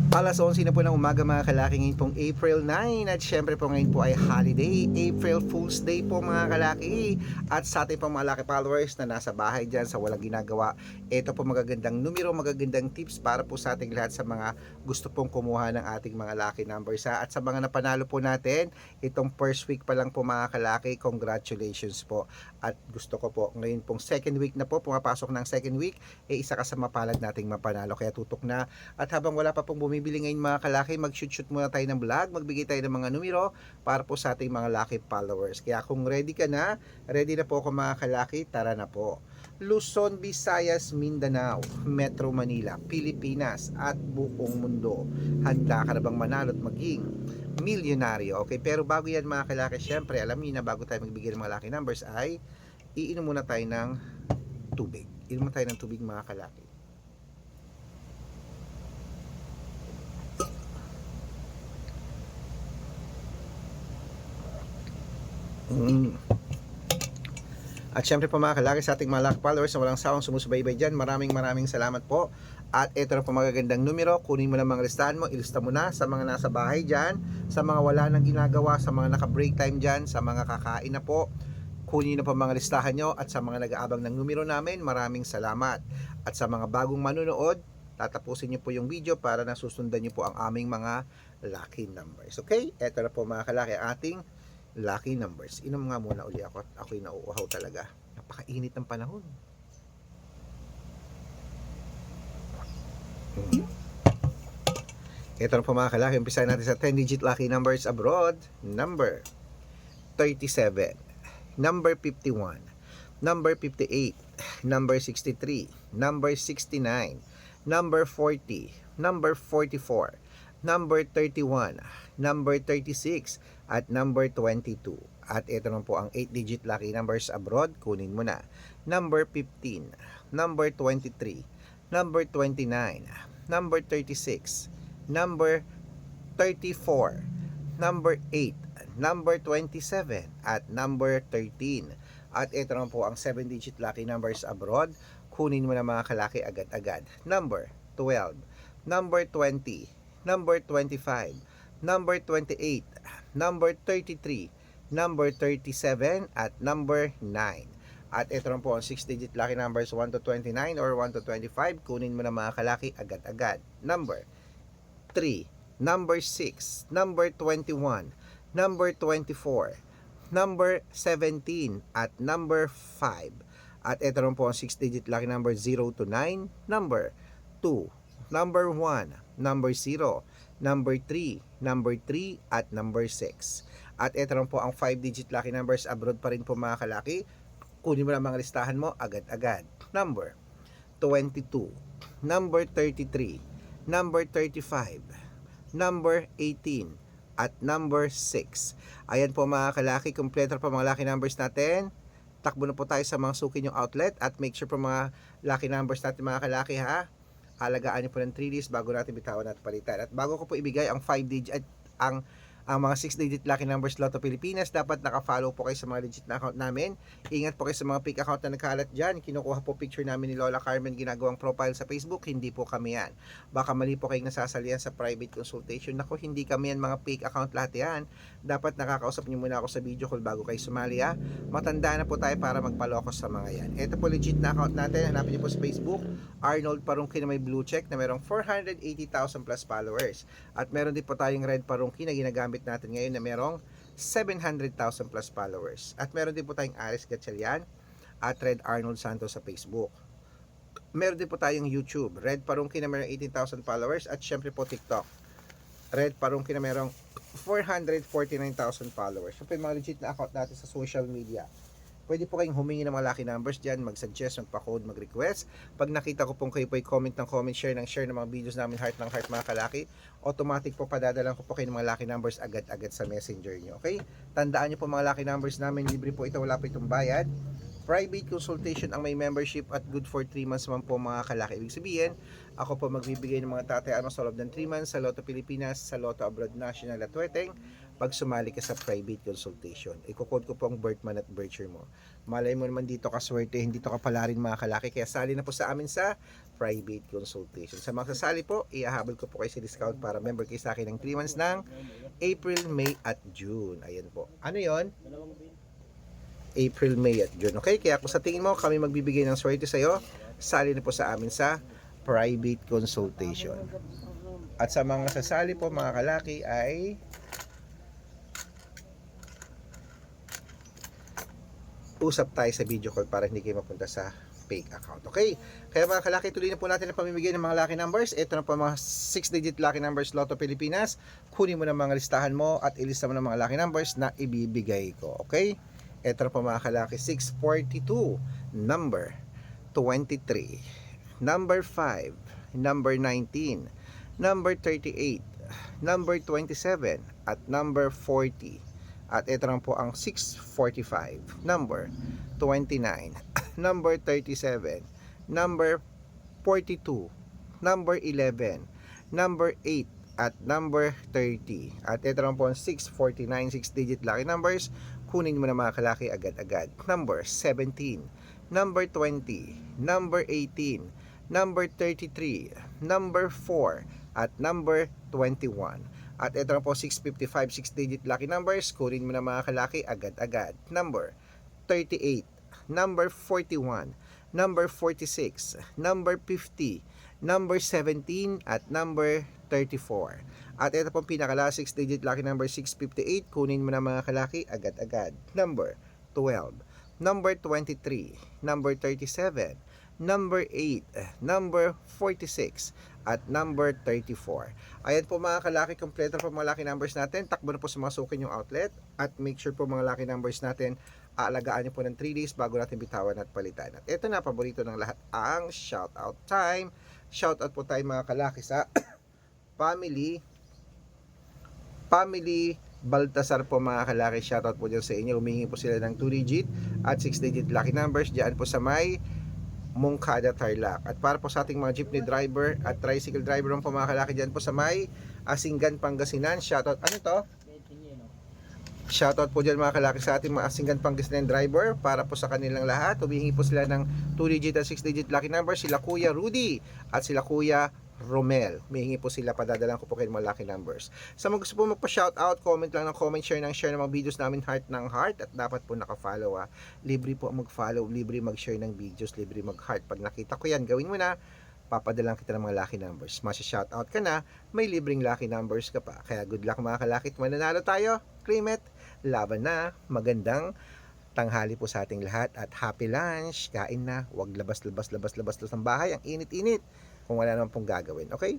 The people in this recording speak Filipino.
Alas 11 na po ng umaga mga kalaki, ngayon pong April 9 at syempre po ngayon po ay holiday, April Fool's Day po mga kalaki. At sa ating pong mga lucky followers na nasa bahay dyan sa walang ginagawa, ito po magagandang numero, magagandang tips para po sa ating lahat sa mga gusto pong kumuha ng ating mga lucky numbers ha. At sa mga napanalo po natin, itong first week pa lang po mga kalaki, congratulations po. At gusto ko po ngayon pong second week na po, pumapasok ng second week, isa ka sa mapalad nating mapanalo. Kaya tutok na. At habang wala pa pong bumibili ngayon mga kalaki, mag-shoot muna tayo ng vlog, magbigay tayo ng mga numero para po sa ating mga lucky followers. Kaya kung ready ka na, ready na po ako mga kalaki, tara na po. Luzon, Visayas, Mindanao, Metro Manila, Pilipinas at buong mundo. Handa ka na bang manalo at maging milyonaryo? Okay, pero bago yan mga kalaki, syempre alam niyo na bago tayo magbigay ng mga lucky numbers ay iinom muna tayo ng tubig. Inom muna tayo ng tubig mga kalaki. At syempre po mga kalaki sa ating mga lucky followers na walang sawang sumusubaybay dyan, maraming salamat po. At ito na po magagandang numero, kunin mo na mga listahan mo, ilista mo na sa mga nasa bahay dyan, sa mga wala nang ginagawa, sa mga naka break time dyan, sa mga kakain na po, kunin na po mga listahan nyo. At sa mga nag-aabang ng numero namin, maraming salamat. At sa mga bagong manunood, tatapusin nyo po yung video para nasusundan nyo po ang aming mga lucky numbers. Okay, ito na po mga kalaki ating lucky numbers. Inom nga muna uli ako at ako'y nauuhaw talaga. Napakainit ng panahon. Ito na po mga kalaki, umpisahan natin sa 10-digit lucky numbers abroad. Number 37, number 51, number 58, number 63, number 69, number 40, number 44, number 31, number 36, at number 22. At ito naman po ang 8-digit lucky numbers abroad, kunin mo na. Number 15, number 23, number 29, number 36, number 34, number 8, number 27, at number 13. At ito naman po ang 7-digit lucky numbers abroad, kunin mo na mga kalaki agad-agad. Number 12, number 20, number 25, number 28, number 33, number 37, at number 9. At ito rin po ang 6-digit lucky numbers 1 to 29 or 1 to 25. Kunin mo na mga kalaki agad-agad. Number 3, number 6, number 21, number 24, number 17, at number 5. At ito rin po ang 6-digit lucky number 0 to 9, number 2, number 1, number 0, number 3, number 3, at number 6. At ito rin po ang 5-digit lucky numbers abroad pa rin po mga kalaki. Kunin mo na mga listahan mo agad-agad. Number 22, number 33, number 35, number 18, at number 6. Ayan po mga kalaki, kompleto po mga lucky numbers natin. Takbo na po tayo sa mga suki nyong outlet at make sure po mga lucky numbers natin mga kalaki ha. Alagaan niyo po ng 3 days bago natin bitawan at palitan. At bago ko po ibigay ang 5-digit at ang mga 6-digit lucky numbers Lotto Pilipinas, dapat naka-follow po kayo sa mga legit na account namin. Ingat po kayo sa mga fake account na nagkalat dyan. Kinukuha po picture namin ni Lola Carmen, ginagawang profile sa Facebook. Hindi po kami yan. Baka mali po kayong nasasalihan sa private consultation. Naku, hindi kami yan, mga fake account lahat yan. Dapat nakakausap niyo muna ako sa video call bago kayo sumali ha. Matanda na po tayo para magpalokos sa mga yan. Ito po legit na account natin. Hanapin niyo po sa Facebook, Arnold Parungki na may blue check na merong 480,000 plus followers. At meron din po tayong Red Parungki na ginagamit natin ngayon na merong 700,000 plus followers. At meron din po tayong Aris Gatchalian at Red Arnold Santos sa Facebook. Meron din po tayong YouTube, Red Parungki na merong 18,000 followers, at syempre po TikTok, Red Parungki na merong 449,000 followers. So po yung mga legit na account natin sa social media. Pwede po kayong humingi ng mga lucky numbers dyan, mag-suggest, magpa-code, mag-request. Pag nakita ko pong kayo po comment ng comment, share ng mga videos namin, heart ng heart mga kalaki, automatic po padadalan ko po kayo ng mga lucky numbers agad-agad sa messenger nyo. Okay? Tandaan nyo po mga lucky numbers namin, libre po ito, wala po itong bayad. Private consultation ang may membership at good for 3 months man po mga kalaki. Ibig sabihin, ako po magbibigay ng mga tatayaan sa loob ng 3 months sa Lotto Pilipinas, sa Lotto Abroad National at Weteng pag sumali ka sa private consultation. Ikukode ko po ang birth month at birth year mo. Malay mo naman dito ka swerte, hindi to kapalarin mga kalaki. Kaya sali na po sa amin sa private consultation. Sa mga sasali po, iahabol ko po kayo sa discount para member kayo sa akin ng 3 months ng April, May at June. Ayan po. Ano yon? April, May at June. Okay? Kaya kung sa tingin mo kami magbibigay ng swerte sa'yo, sali na po sa amin sa private consultation. At sa mga sasali po mga kalaki ay usap tayo sa video call para hindi kayo mapunta sa fake account. Okay? Kaya mga kalaki, tuloy na po natin ang pamimigay ng mga lucky numbers. Ito na po mga 6-digit lucky numbers Lotto Pilipinas. Kunin mo na mga listahan mo at ilista mo ng mga lucky numbers na ibibigay ko. Okay? Ito na po mga kalaki, 642, number 23, number 5, number 19, number 38, number 27, at number 40. At ito na po ang 645, number 29, number 37, number 42, number 11, number 8, at number 30. At ito na po ang 649, 6-digit lucky numbers. Kunin mo na mga kalaki agad-agad. Number 17, number 20, number 18, number 33, number 4, at number 21. At ito na po 655, 6-digit lucky numbers. Kunin mo na mga kalaki agad-agad. Number 38, number 41, number 46, number 50, number 17, at number 34. At ito pong pinakala 6-digit lucky number 658. Kunin mo na mga kalaki agad-agad. Number 12, number 23, number 37, number 8, number 46, at number 34. Ayan po mga kalaki, kompleto po mga lucky numbers natin. Takbo na po sa mga sukin yung outlet. At make sure po mga lucky numbers natin, aalagaan nyo po ng 3 days bago natin bitawan at palitan. At ito na, paborito ng lahat, ang shoutout time. Shoutout po tayo mga kalaki sa Family Baltasar po mga kalaki. Shoutout po dyan sa inyo. Humingi po sila ng 2-digit at 6-digit lucky numbers dyan po sa may Mungkada, Tarlac. At para po sa ating mga jeepney driver at tricycle driver po mga kalaki dyan po sa may Asinggan, Pangasinan. Shoutout. Ano to? Shoutout po dyan mga kalaki sa ating mga Asinggan, Pangasinan driver. Para po sa kanilang lahat, humingi po sila ng 2-digit at 6-digit lucky numbers. Sila Kuya Rudy at sila Kuya Romel. Humihingi po sila, padadalan ko po kayo mga lucky numbers. Sa mga gusto po magpa-shoutout, comment lang ng comment, share ng mga videos namin, heart ng heart, at dapat po naka-follow. Libre po mag-follow, libre mag-share ng videos, libre mag-heart. Pag nakita ko yan, gawin mo na, papadalan kita ng mga lucky numbers. Masya-shoutout ka na, may libreng lucky numbers ka pa. Kaya good luck mga kalakit, mananalo tayo, claim it, laban na, magandang tanghali po sa ating lahat at happy lunch, kain na, huwag labas ng bahay, ang init-init kung wala naman pong gagawin, okay?